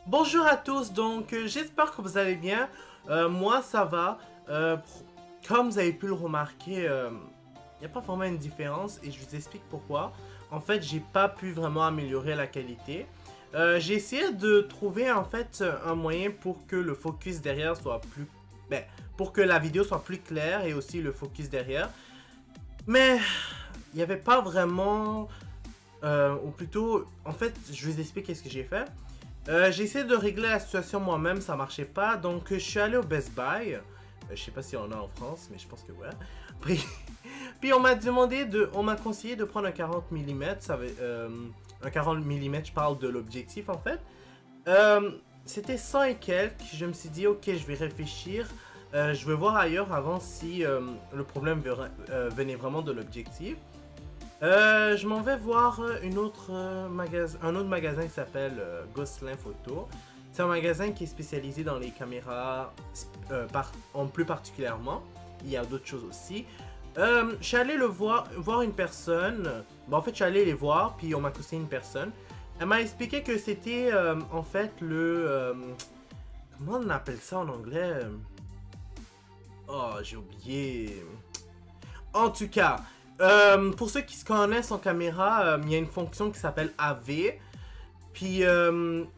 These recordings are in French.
Bonjour à tous, donc j'espère que vous allez bien. Moi ça va. Comme vous avez pu le remarquer, il n'y a pas vraiment une différence et je vous explique pourquoi. En fait, j'ai pas pu vraiment améliorer la qualité. J'ai essayé de trouver en fait un moyen pour que le focus derrière soit plus... pour que la vidéo soit plus claire et aussi le focus derrière. Mais il n'y avait pas vraiment... ou plutôt, en fait, je vous explique ce que j'ai fait. J'ai essayé de régler la situation moi-même, ça marchait pas, donc je suis allé au Best Buy. Je sais pas si on a en France, mais je pense que ouais. Puis on m'a conseillé de prendre un 40 mm, un 40 mm, je parle de l'objectif en fait. C'était 100 et quelques, je me suis dit ok, je vais réfléchir, je vais voir ailleurs avant si le problème venait vraiment de l'objectif. Je m'en vais voir un autre magasin qui s'appelle Gosselin Photo. C'est un magasin qui est spécialisé dans les caméras, en plus particulièrement. Il y a d'autres choses aussi. Je suis allé voir une personne. Bon, en fait, je suis allé les voir, puis on m'a conseillé une personne. Elle m'a expliqué que c'était en fait le... comment on appelle ça en anglais? Oh, j'ai oublié. En tout cas... pour ceux qui se connaissent en caméra, il y a une fonction qui s'appelle AV. Puis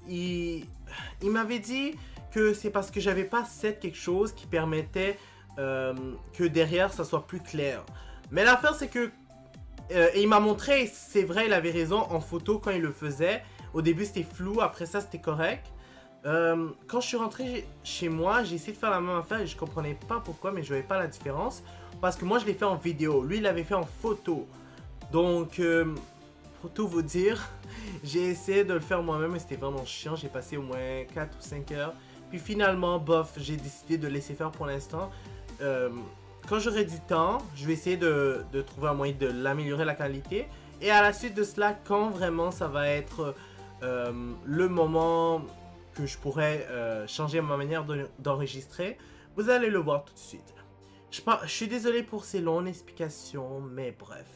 il m'avait dit que c'est parce que j'avais pas set quelque chose qui permettait que derrière ça soit plus clair. Mais l'affaire c'est que et il m'a montré, c'est vrai, il avait raison en photo quand il le faisait. Au début c'était flou, après ça c'était correct. Quand je suis rentré chez moi, j'ai essayé de faire la même affaire et je comprenais pas pourquoi, mais je voyais pas la différence. Parce que moi je l'ai fait en vidéo, lui il l'avait fait en photo. Donc, pour tout vous dire, j'ai essayé de le faire moi-même et c'était vraiment chiant. J'ai passé au moins 4 ou 5 heures. Puis finalement, bof, j'ai décidé de laisser faire pour l'instant. Quand j'aurai du temps, je vais essayer de trouver un moyen de l'améliorer la qualité. Et à la suite de cela, quand vraiment ça va être le moment que je pourrais changer ma manière d'enregistrer, vous allez le voir tout de suite. Je suis désolé pour ces longues explications, mais bref.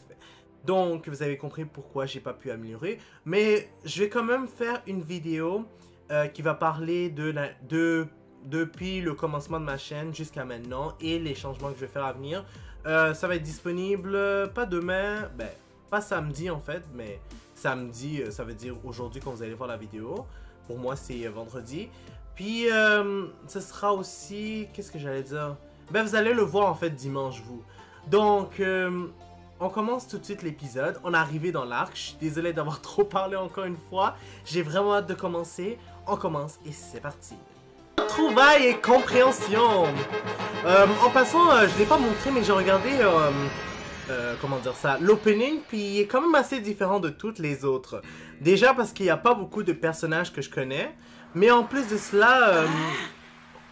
Donc, vous avez compris pourquoi j'ai pas pu améliorer. Mais je vais quand même faire une vidéo qui va parler depuis le commencement de ma chaîne jusqu'à maintenant et les changements que je vais faire à venir. Ça va être disponible pas demain, pas samedi en fait, mais samedi, ça veut dire aujourd'hui quand vous allez voir la vidéo. Pour moi, c'est vendredi. Puis, ce sera aussi... Qu'est-ce que j'allais dire? Vous allez le voir en fait dimanche vous. Donc on commence tout de suite l'épisode. On est arrivé dans l'arc. Je suis désolé d'avoir trop parlé encore une fois. J'ai vraiment hâte de commencer. On commence et c'est parti. Trouvailles et compréhension. En passant, je ne l'ai pas montré mais j'ai regardé comment dire ça, l'opening, puis il est quand même assez différent de toutes les autres. Déjà parce qu'il n'y a pas beaucoup de personnages que je connais. Mais en plus de cela...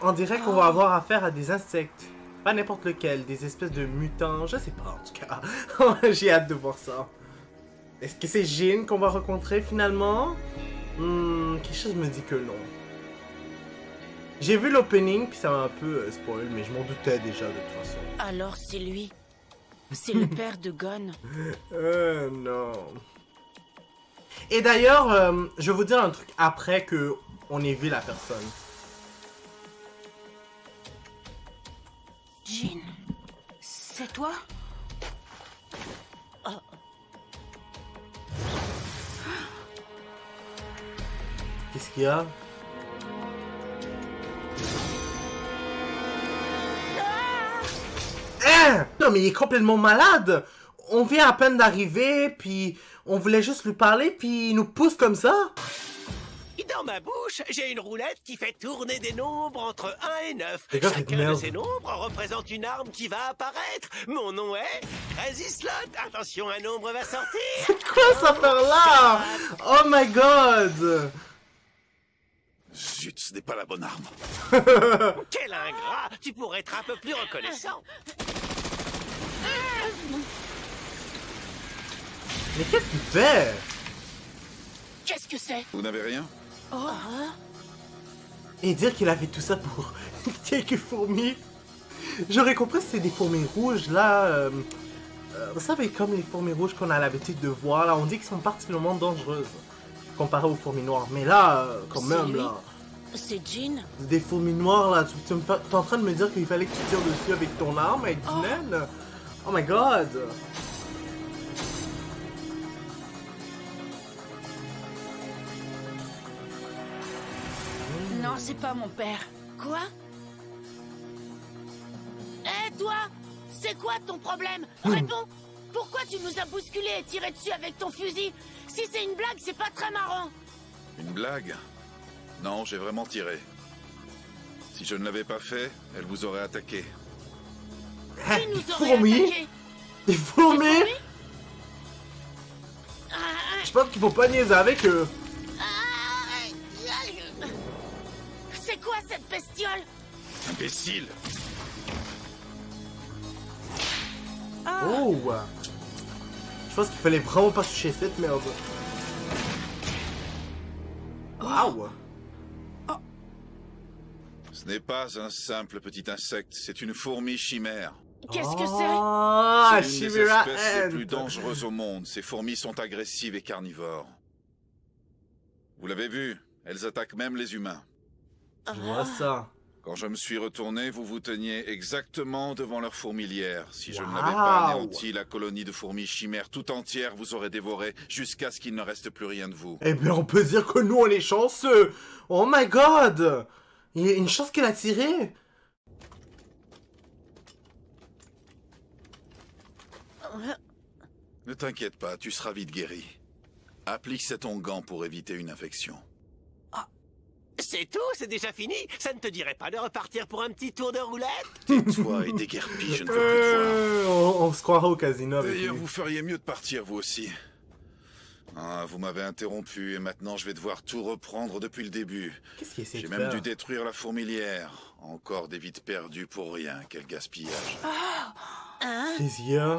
on dirait qu'on va avoir affaire à des insectes. Pas n'importe lequel, des espèces de mutants, je sais pas en tout cas. J'ai hâte de voir ça. Est-ce que c'est Jin qu'on va rencontrer finalement? Quelque chose me dit que non. J'ai vu l'opening, puis ça m'a un peu spoil, mais je m'en doutais déjà de toute façon. Alors c'est lui. C'est le père de Gon. Non. Et d'ailleurs, je vais vous dire un truc après que on ait vu la personne. Jin, c'est toi? Oh. Qu'est-ce qu'il y a? Hein? Non mais il est complètement malade! On vient à peine d'arriver, puis on voulait juste lui parler, puis il nous pousse comme ça? Dans ma bouche, j'ai une roulette qui fait tourner des nombres entre 1 et 9. Chacun de ces nombres représente une arme qui va apparaître. Mon nom est Crazy Slot. Attention, un nombre va sortir. C'est quoi cette affaire-là? Oh my god! Zut, ce n'est pas la bonne arme. Quel ingrat! Tu pourrais être un peu plus reconnaissant. Mais qu'est-ce qu'il fait? Qu'est-ce que c'est? Vous n'avez rien? Oh. Et dire qu'il a fait tout ça pour quelques fourmis. J'aurais compris si c'était des fourmis rouges là. Vous savez, comme les fourmis rouges qu'on a l'habitude de voir là, on dit qu'elles sont particulièrement dangereuses comparé aux fourmis noires. Mais là, quand même là. C'est Jean? Des fourmis noires là, t'es en train de me dire qu'il fallait que tu tires dessus avec ton arme, avec du naine? Oh my god! Non, c'est pas mon père. Quoi? Hé, toi! C'est quoi ton problème? Réponds! Pourquoi tu nous as bousculés et tiré dessus avec ton fusil? Si c'est une blague, c'est pas très marrant. Une blague? Non, j'ai vraiment tiré. Si je ne l'avais pas fait, elle vous aurait attaqué. Qui nous aurait Fourmis? attaqués? Des fourmis? Des fourmis? Je pense qu'il faut pas niaiser avec eux. C'est quoi cette bestiole? Imbécile! Oh! Je pense qu'il fallait vraiment pas toucher cette merde. Waouh! Ce n'est pas un simple petit insecte, c'est une fourmi chimère. Qu'est-ce que c'est? Ah, C'est une des Chimera espèces les plus Ant. dangereuses au monde. Ces fourmis sont agressives et carnivores. Vous l'avez vu, elles attaquent même les humains. Je vois ça. Quand je me suis retourné, vous vous teniez exactement devant leur fourmilière. Si je ne Wow. l'avais pas anéanti, la colonie de fourmis chimères tout entière vous aurait dévoré jusqu'à ce qu'il ne reste plus rien de vous. Eh bien, on peut dire que nous, on est chanceux. Oh my god! Il y a une chance qu'il a tiré. Ne t'inquiète pas, tu seras vite guéri. Applique cet onguent pour éviter une infection. C'est tout, c'est déjà fini. Ça ne te dirait pas de repartir pour un petit tour de roulette? Tais-toi et déguerpis, je ne veux plus te voir. On se croira au casino avec D'ailleurs, lui. vous feriez mieux de partir, vous aussi. Ah, vous m'avez interrompu et maintenant je vais devoir tout reprendre depuis le début. Qu'est-ce qu'il essaie J'ai de même faire? dû détruire la fourmilière. Encore des vies perdues pour rien, quel gaspillage. Ses yeux.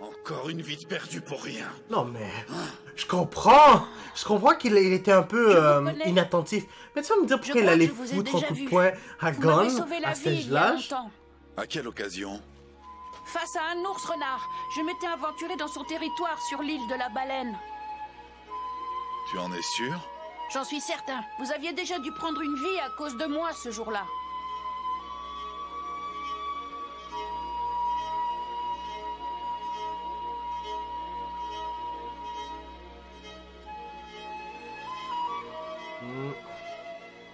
Encore une vie perdue pour rien. Non mais, je comprends qu'il était un peu Je vous connais. inattentif. Mais tu vas me dire pourquoi il crois allait que je vous ai foutre un déjà coup de vu. poing à Vous m'avez Gon, sauvé la à vie il y a Sage-Lâche. longtemps. À quelle occasion? Face à un ours renard, je m'étais aventuré dans son territoire sur l'île de la Baleine. Tu en es sûr? J'en suis certain. Vous aviez déjà dû prendre une vie à cause de moi ce jour-là.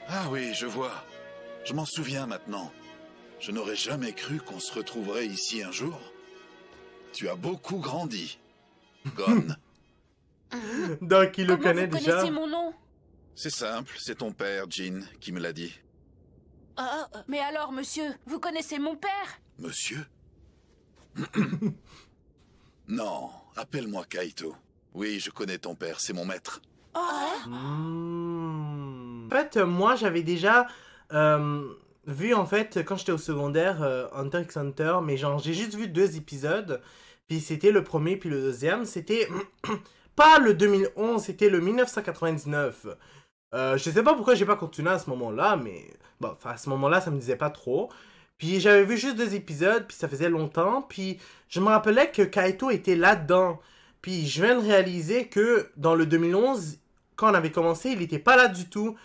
Ah oui, je vois. Je m'en souviens maintenant. Je n'aurais jamais cru qu'on se retrouverait ici un jour. Tu as beaucoup grandi. Gon. Donc il le Comment connaît vous déjà. connaissez mon nom? C'est simple, c'est ton père, Jean, qui me l'a dit. Mais alors, monsieur, vous connaissez mon père? Monsieur? Non, appelle-moi Kaito. Oui, je connais ton père, c'est mon maître. En fait, moi j'avais déjà vu en fait quand j'étais au secondaire Hunter x Hunter, mais genre j'ai juste vu 2 épisodes. Puis c'était le premier puis le deuxième. C'était pas le 2011, c'était le 1999. Je sais pas pourquoi j'ai pas continué à ce moment-là, mais bon, à ce moment-là ça me disait pas trop. Puis j'avais vu juste 2 épisodes, puis ça faisait longtemps. Puis je me rappelais que Kaito était là-dedans. Puis je viens de réaliser que dans le 2011, quand on avait commencé, il était pas là du tout.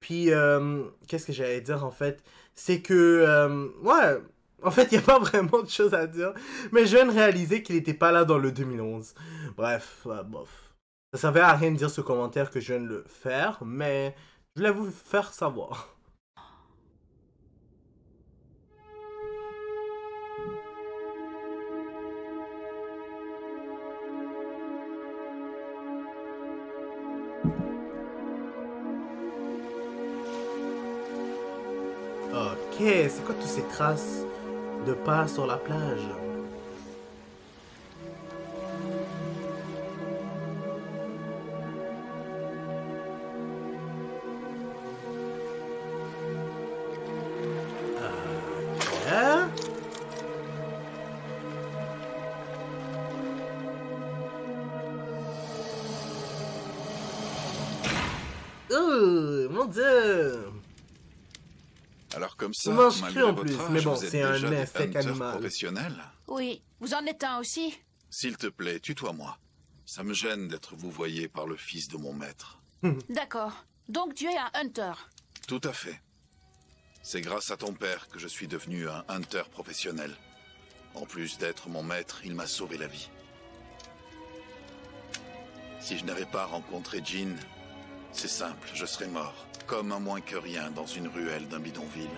Puis, qu'est-ce que j'allais dire en fait? C'est que, ouais, en fait, il n'y a pas vraiment de choses à dire. Mais je viens de réaliser qu'il était pas là dans le 2011. Bref, bof. Ça servait à rien de dire ce commentaire que je viens de le faire, mais je voulais vous faire savoir. Ok, c'est quoi toutes ces traces de pas sur la plage? Ok. Mon dieu! Alors comme ça, Non, je malgré crie en votre plus, âge, mais bon, vous êtes c'est un déjà des insecte hunters animal. professionnels. Oui, vous en êtes un aussi? S'il te plaît, tutoie-moi. Ça me gêne d'être vouvoyé par le fils de mon maître. D'accord. Donc tu es un hunter. Tout à fait. C'est grâce à ton père que je suis devenu un hunter professionnel. En plus d'être mon maître, il m'a sauvé la vie. Si je n'avais pas rencontré Jean, c'est simple, je serais mort. Comme un moins que rien dans une ruelle d'un bidonville.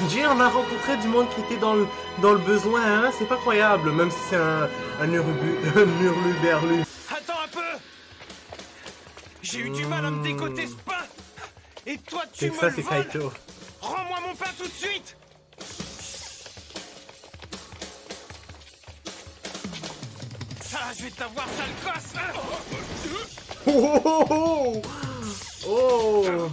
Jean, on a rencontré du monde qui était dans le besoin, hein? C'est pas croyable, même si c'est un hurluberlu. Attends un peu. J'ai eu du mal à me dégoter ce pain. Et toi, tu C'est me ça, le c'est voles. Kaito. Rends-moi mon pain tout de suite. Ah, je vais t'avoir, sale gosse. Oh, oh, oh, oh.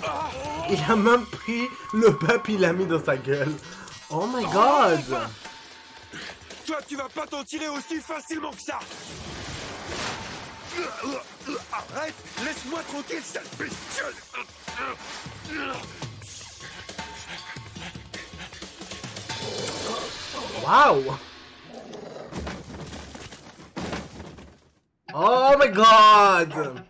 Ah. Il a même pris le pain puis il l'a mis dans sa gueule. Oh my god! Toi, tu vas pas t'en tirer aussi facilement que ça. Arrête, laisse-moi tranquille, sale bestiole. Wow! Oh my god!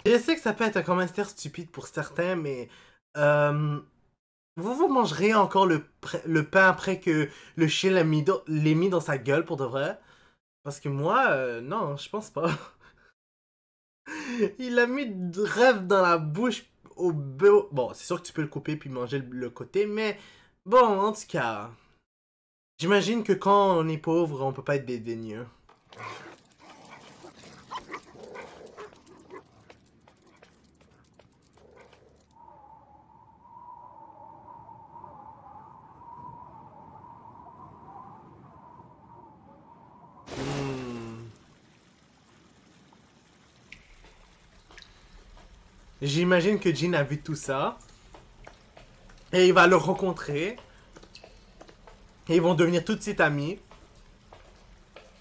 Je sais que ça peut être un commentaire stupide pour certains, mais vous mangerez encore le pain après que le chien l'ait mis dans sa gueule pour de vrai? Parce que moi, non, je pense pas. Il l'a mis de rêve dans la bouche au beurre. Bon, c'est sûr que tu peux le couper puis manger le côté, mais bon, en tout cas, j'imagine que quand on est pauvre, on peut pas être dédaigneux. J'imagine que Jean a vu tout ça. Et il va le rencontrer. Et ils vont devenir tout de suite amis.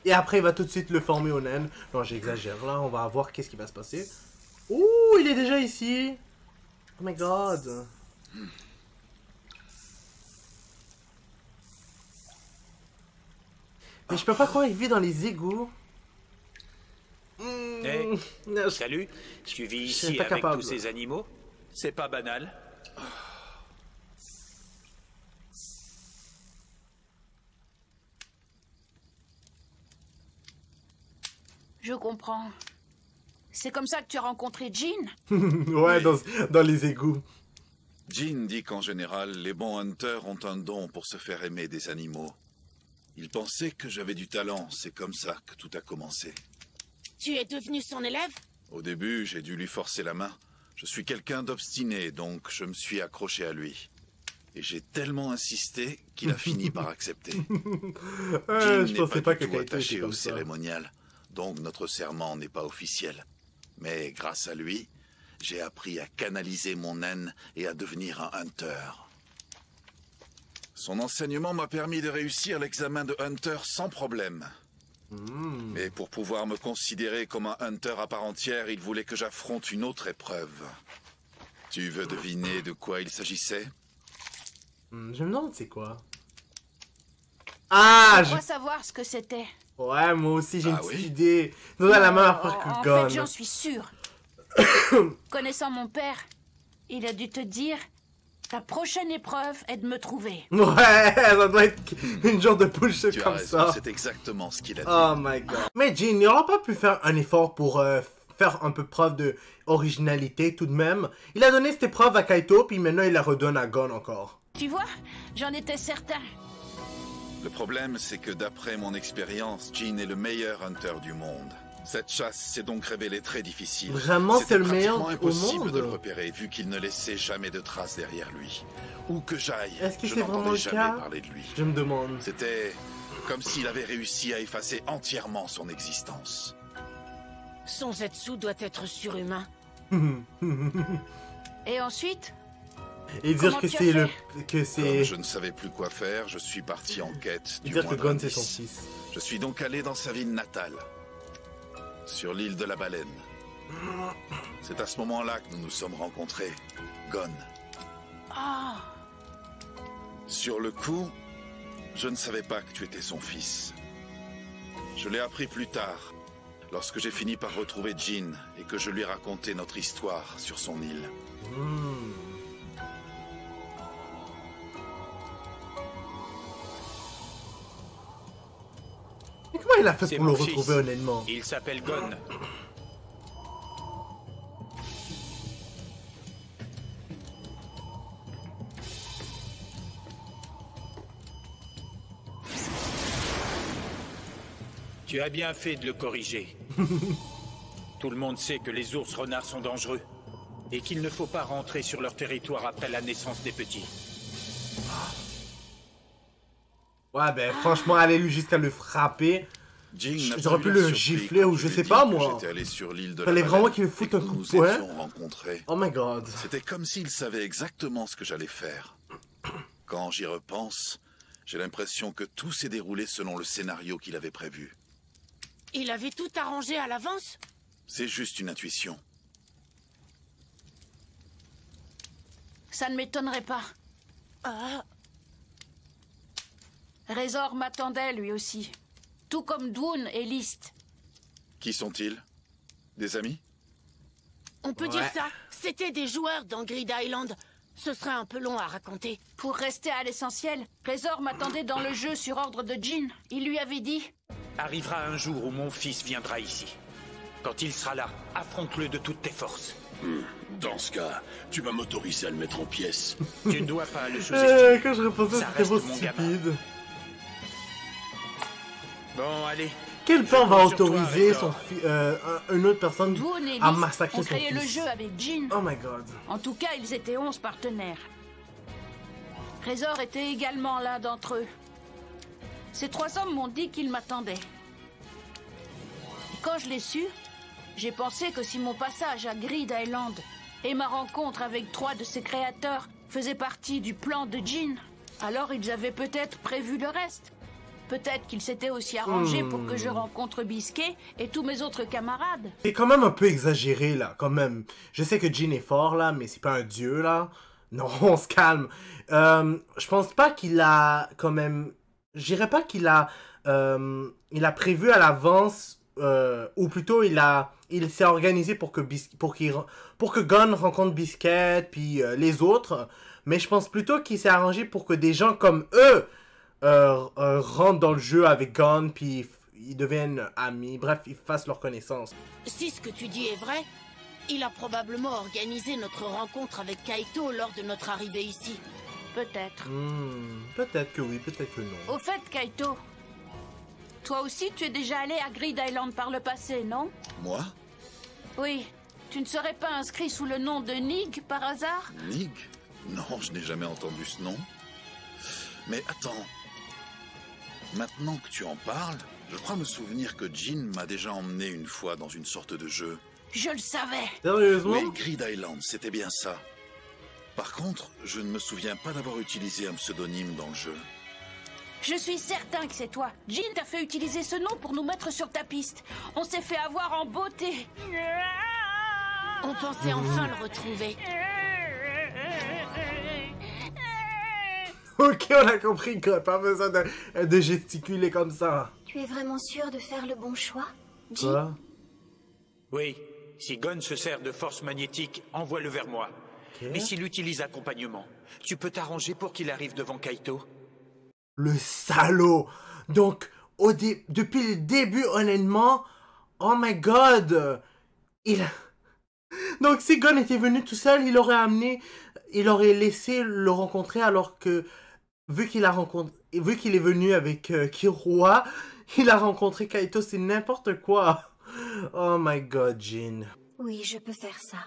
Et après, il va tout de suite le former au naine. Non, j'exagère. Là, on va voir qu'est-ce qui va se passer. Ouh, il est déjà ici. Oh my god. Mais je peux pas croire qu'il vit dans les égouts. Hey, Non, salut, tu vis je serais ici pas avec capable. tous ces animaux? C'est pas banal. Je comprends. C'est comme ça que tu as rencontré Jean? Ouais, dans les égouts. Jean dit qu'en général, les bons hunters ont un don pour se faire aimer des animaux. Il pensait que j'avais du talent, c'est comme ça que tout a commencé. Tu es devenu son élève? Au début, j'ai dû lui forcer la main. Je suis quelqu'un d'obstiné, donc je me suis accroché à lui. Et j'ai tellement insisté qu'il a fini par accepter. Jean Je n'est pensais pas que du tout Kaito était attaché comme au ça. cérémonial, donc notre serment n'est pas officiel. Mais grâce à lui, j'ai appris à canaliser mon haine et à devenir un hunter. Son enseignement m'a permis de réussir l'examen de hunter sans problème. Mais pour pouvoir me considérer comme un hunter à part entière, il voulait que j'affronte une autre épreuve. Tu veux deviner de quoi il s'agissait? Je me demande c'est quoi. Ah, Je dois savoir ce que c'était. Ouais, moi aussi j'ai une Ah petite oui? idée. Nous on a la même affaire En que Gon. fait, j'en suis sûre. Connaissant mon père, il a dû te dire ta prochaine épreuve est de me trouver. Ouais, ça doit être une genre de bullshit Tu as comme raison, ça. c'est exactement ce qu'il a dit. Oh my god. Mais Jean, il n'aura pas pu faire un effort pour faire un peu preuve de originalité tout de même. Il a donné cette épreuve à Kaito, puis maintenant il la redonne à Gon encore. Tu vois, j'en étais certain. Le problème, c'est que d'après mon expérience, Jean est le meilleur hunter du monde. Cette chasse s'est donc révélée très difficile. Vraiment, c'est C'était le meilleur pratiquement au impossible monde. de le repérer, vu qu'il ne laissait jamais de traces derrière lui. Où que j'aille, Est-ce que je c'est vraiment n'entendais le jamais cas? parler de lui. Je me demande. C'était comme s'il avait réussi à effacer entièrement son existence. Son Zetsu doit être surhumain. Et ensuite? Et dire Comment que tu as c'est le... fait que Comme c'est... je ne savais plus quoi faire, je suis parti en quête du Dire que moindre Gon c'est son indice. fils. Je suis donc allé dans sa ville natale, sur l'île de la Baleine. C'est à ce moment-là que nous nous sommes rencontrés, Gon. Ah. Sur le coup, je ne savais pas que tu étais son fils. Je l'ai appris plus tard, lorsque j'ai fini par retrouver Jin et que je lui ai raconté notre histoire sur son île. Mais comment il a fait C'est pour le mon fils. retrouver honnêtement? Il s'appelle Gon. Tu as bien fait de le corriger. Tout le monde sait que les ours renards sont dangereux et qu'il ne faut pas rentrer sur leur territoire après la naissance des petits. Ouais, ben franchement, aller lui jusqu'à le frapper. Jin n'a J'aurais pas pu eu le la surprise gifler quand ou je je lui ai sais dit pas, que moi. J'étais allé sur l'île de Fallait la vraiment Baleine qu'il me foute et un que coup de nous poing. étions rencontrés. Oh my god. C'était comme s'il savait exactement ce que j'allais faire. Quand j'y repense, j'ai l'impression que tout s'est déroulé selon le scénario qu'il avait prévu. Il avait tout arrangé à l'avance? C'est juste une intuition. Ça ne m'étonnerait pas. Ah, Razor m'attendait lui aussi. Tout comme Dwoon et List. Qui sont-ils? Des amis? on peut Ouais. dire ça. C'était des joueurs dans Grid Island. Ce serait un peu long à raconter. Pour rester à l'essentiel, Razor m'attendait dans le jeu sur ordre de Jin. Il lui avait dit... Arrivera un jour où mon fils viendra ici. Quand il sera là, affronte-le de toutes tes forces. Dans ce cas, tu vas m'autoriser à le mettre en pièces. Tu ne dois pas le sous-estimer. Quand je repensais, Ça c'était reste trop mon gamin. stupide. Bon, allez. Quel Je père va compte sur toi, autoriser Razor. une autre personne Dwoon et à List massacrer ont son créé le fils? jeu avec Jin. Oh my god. En tout cas, ils étaient 11 partenaires. Razor était également l'un d'entre eux. Ces 3 hommes m'ont dit qu'ils m'attendaient. Quand je l'ai su, j'ai pensé que si mon passage à Grid Island et ma rencontre avec 3 de ses créateurs faisaient partie du plan de Jin, alors ils avaient peut-être prévu le reste. Peut-être qu'ils s'étaient aussi arrangés pour que je rencontre Biscuit et tous mes autres camarades. C'est quand même un peu exagéré là, quand même. Je sais que Jin est fort là, mais c'est pas un dieu là. Non, on se calme. Je pense pas qu'il a quand même... Je dirais pas qu'il a... il a prévu à l'avance... ou plutôt il s'est organisé pour que Gon rencontre Biscuit puis les autres. Mais je pense plutôt qu'il s'est arrangé pour que des gens comme eux rentrent dans le jeu avec Gon puis ils deviennent amis. Bref, ils fassent leur connaissance. Si ce que tu dis est vrai, il a probablement organisé notre rencontre avec Kaito lors de notre arrivée ici. Peut-être. Peut-être que oui, peut-être que non. Au fait, Kaito, toi aussi tu es déjà allé à Grid Island par le passé, non? Moi? Oui. Tu ne serais pas inscrit sous le nom de Nig par hasard? Nig? Non, je n'ai jamais entendu ce nom. Mais attends. Maintenant que tu en parles, je crois me souvenir que Jin m'a déjà emmené une fois dans une sorte de jeu. Je le savais. Sérieusement? Oui, Grid Island, c'était bien ça. Par contre, je ne me souviens pas d'avoir utilisé un pseudonyme dans le jeu. Je suis certain que c'est toi. Jin t'a fait utiliser ce nom pour nous mettre sur ta piste. On s'est fait avoir en beauté. On pensait enfin le retrouver. Ok, on a compris qu'on n'a pas besoin de gesticuler comme ça. Tu es vraiment sûr de faire le bon choix, Jin? Quoi? Oui, si Gon se sert de force magnétique, envoie-le vers moi. Ok. Mais s'il utilise accompagnement, tu peux t'arranger pour qu'il arrive devant Kaito. Le salaud! Donc, depuis le début, honnêtement, oh my god! Donc, si Gon était venu tout seul, il aurait laissé le rencontrer alors que, vu qu'il est venu avec Killua, il a rencontré Kaito, c'est n'importe quoi! Oh my god, Jin. Oui, je peux faire ça.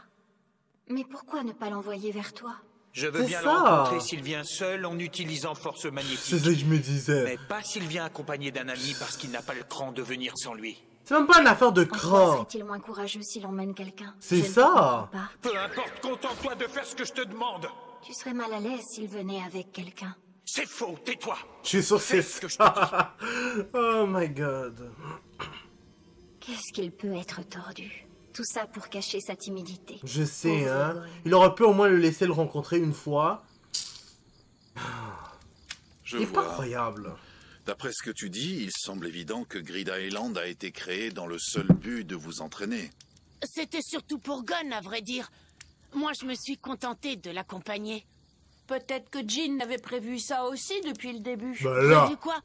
Mais pourquoi ne pas l'envoyer vers toi? Je veux C'est bien ça. le rencontrer s'il vient seul en utilisant force C'est magnétique. ça que je me disais. Mais pas s'il vient accompagné d'un ami parce qu'il n'a pas le cran de venir sans lui. C'est même pas une affaire de En quoi cran. serait-il moins courageux s'il emmène quelqu'un? C'est Je ne ça. comprends pas. Peu importe, contente-toi de faire ce que je te demande. Tu serais mal à l'aise s'il venait avec quelqu'un. C'est faux, tais-toi. Je suis sûr que c'est Fais ce que je ça. Oh my god. Qu'est-ce qu'il peut être tordu? Tout ça pour cacher sa timidité. Je sais, Pauvre hein. Gon. Il aurait pu au moins le laisser le rencontrer une fois. Je Il est pas vois. croyable. D'après ce que tu dis, il semble évident que Grid Island a été créé dans le seul but de vous entraîner. C'était surtout pour Gon, à vrai dire. Moi, je me suis contentée de l'accompagner. Peut-être que Jin avait prévu ça aussi depuis le début. Bah là. Prévu quoi?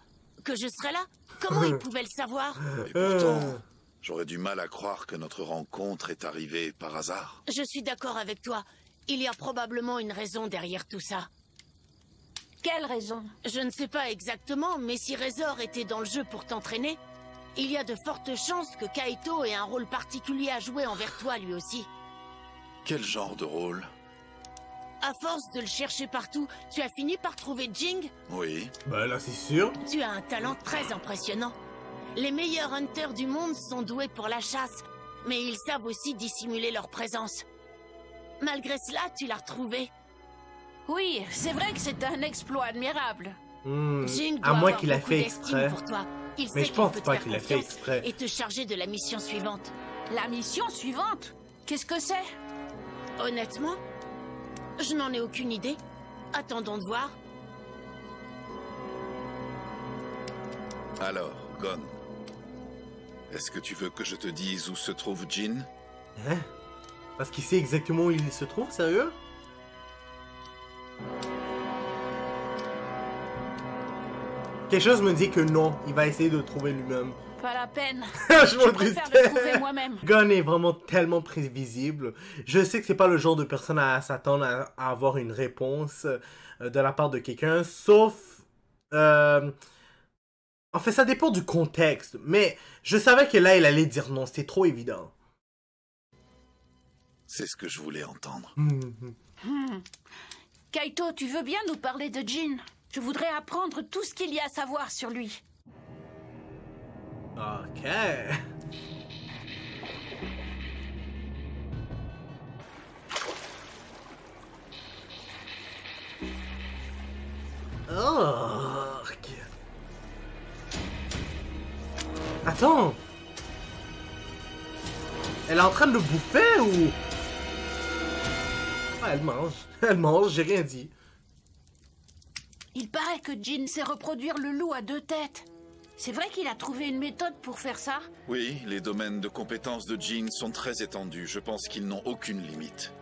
Que je serais là? Comment il pouvait le savoir? Et pourtant, j'aurais du mal à croire que notre rencontre est arrivée par hasard. Je suis d'accord avec toi. Il y a probablement une raison derrière tout ça. Quelle raison? Je ne sais pas exactement, mais si Razor était dans le jeu pour t'entraîner, il y a de fortes chances que Kaito ait un rôle particulier à jouer envers toi lui aussi. Quel genre de rôle? À force de le chercher partout, tu as fini par trouver Jing? Oui. Bah là, c'est sûr. Tu as un talent très impressionnant. Les meilleurs hunters du monde sont doués pour la chasse, mais ils savent aussi dissimuler leur présence. Malgré cela, tu l'as retrouvé. Oui, c'est vrai que c'est un exploit admirable. Jing doit À moins avoir qu'il a beaucoup fait d'estime exprès. pour toi. Il Mais sait je qu'il pense peut te pas faire qu'il a fait confiance exprès. et te charger de la mission suivante. La mission suivante? Qu'est-ce que c'est? Honnêtement, je n'en ai aucune idée. Attendons de voir. Alors, Gon, est-ce que tu veux que je te dise où se trouve Jin? Hein? Parce qu'il sait exactement où il se trouve, sérieux? Quelque chose me dit que non, il va essayer de le trouver lui-même. Pas la peine. Je m'en préfère doutais. le trouver moi-même. Gon est vraiment tellement prévisible. Je sais que c'est pas le genre de personne à s'attendre à avoir une réponse de la part de quelqu'un, sauf... En fait, ça dépend du contexte, mais je savais que là, il allait dire non, c'était trop évident. C'est ce que je voulais entendre. Kaito, tu veux bien nous parler de Jin? Je voudrais apprendre tout ce qu'il y a à savoir sur lui. Ok. Oh, ok. Attends. Elle est en train de le bouffer ou... Ah, elle mange. Elle mange, j'ai rien dit. Il paraît que Jin sait reproduire le loup à 2 têtes. C'est vrai qu'il a trouvé une méthode pour faire ça? Oui, les domaines de compétences de Jin sont très étendus. Je pense qu'ils n'ont aucune limite.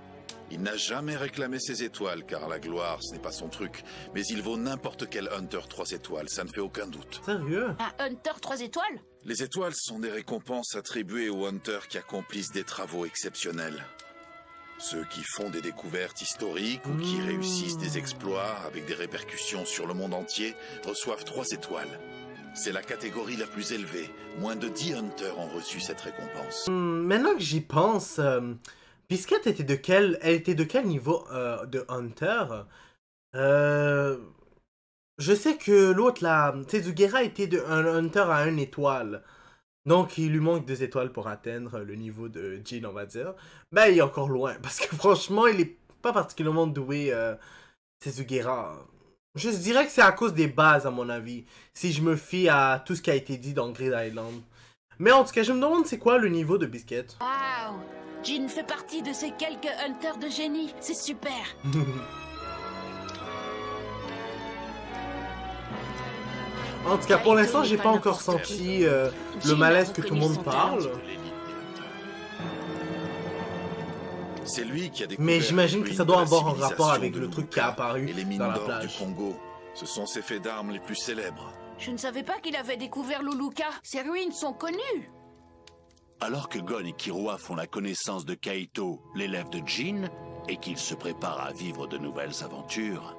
Il n'a jamais réclamé ses étoiles, car la gloire, ce n'est pas son truc. Mais il vaut n'importe quel Hunter 3 étoiles, ça ne fait aucun doute. Sérieux? Un Hunter 3 étoiles? Les étoiles sont des récompenses attribuées aux Hunters qui accomplissent des travaux exceptionnels. Ceux qui font des découvertes historiques ou qui réussissent des exploits avec des répercussions sur le monde entier reçoivent 3 étoiles. C'est la catégorie la plus élevée. Moins de 10 Hunters ont reçu cette récompense. Maintenant que j'y pense, Biscuit était de quel... Elle était de quel niveau de Hunter? Je sais que l'autre, là, Tezugera était de un Hunter à 1 étoile. Donc, il lui manque 2 étoiles pour atteindre le niveau de Jin, on va dire. Ben, il est encore loin, parce que franchement, il est pas particulièrement doué, Tezugera. Je dirais que c'est à cause des bases, à mon avis, si je me fie à tout ce qui a été dit dans Grid Island. Mais en tout cas, je me demande c'est quoi le niveau de Biscuit. Waouh! Jin fait partie de ces quelques hunters de génie. C'est super. En tout cas, pour l'instant, j'ai pas encore senti le malaise que tout le monde parle. C'est lui qui a découvert Mais j'imagine les que ça ruines doit de la avoir un rapport civilisation avec de le truc qui a Luluka apparu et les mines dans la d'or plage. du Congo. Ce sont ses faits d'armes les plus célèbres. Je ne savais pas qu'il avait découvert Luluka. Ces ruines sont connues. Alors que Gon et Killua font la connaissance de Kaito, l'élève de Jin, et qu'ils se préparent à vivre de nouvelles aventures.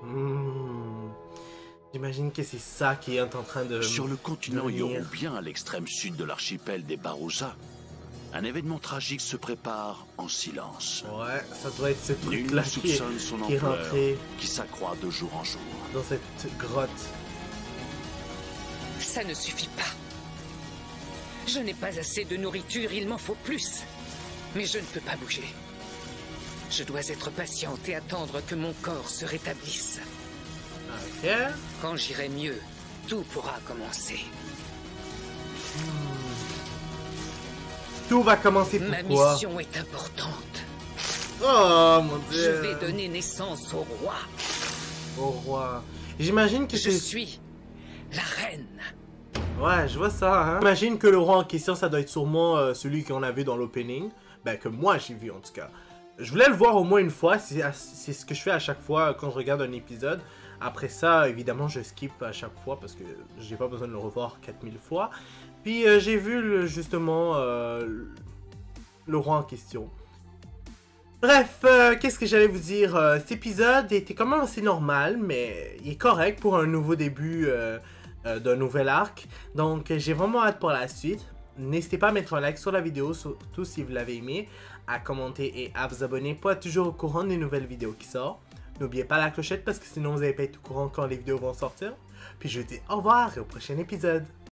J'imagine que c'est ça qui est en train de... Sur le continent venir. Yorubien, à l'extrême sud de l'archipel des Barusa, un événement tragique se prépare en silence. Ouais, ça doit être ce Nul truc-là ne qui soupçonne son est ampleur, rentré qui s'accroît de jour en jour. dans cette grotte. Ça ne suffit pas. Je n'ai pas assez de nourriture, il m'en faut plus. Mais je ne peux pas bouger. Je dois être patiente et attendre que mon corps se rétablisse. Ok. Quand j'irai mieux, tout pourra commencer. Tout va commencer pourquoi? Ma mission est importante. Oh mon dieu. Je vais donner naissance au roi. Au roi. J'imagine que je suis la reine. Ouais, je vois ça. Hein. J'imagine que le roi en question, ça doit être sûrement celui qu'on a vu dans l'opening. Ben, que moi j'ai vu en tout cas. Je voulais le voir au moins une fois. C'est ce que je fais à chaque fois quand je regarde un épisode. Après ça, évidemment, je skip à chaque fois parce que j'ai pas besoin de le revoir 4000 fois. Puis j'ai vu justement le roi en question. Bref, qu'est-ce que j'allais vous dire? Cet épisode était quand même assez normal, mais il est correct pour un nouveau début d'un nouvel arc. Donc j'ai vraiment hâte pour la suite. N'hésitez pas à mettre un like sur la vidéo, surtout si vous l'avez aimé, à commenter et à vous abonner pour être toujours au courant des nouvelles vidéos qui sortent. N'oubliez pas la clochette parce que sinon vous n'allez pas être au courant quand les vidéos vont sortir. Puis je vous dis au revoir et au prochain épisode.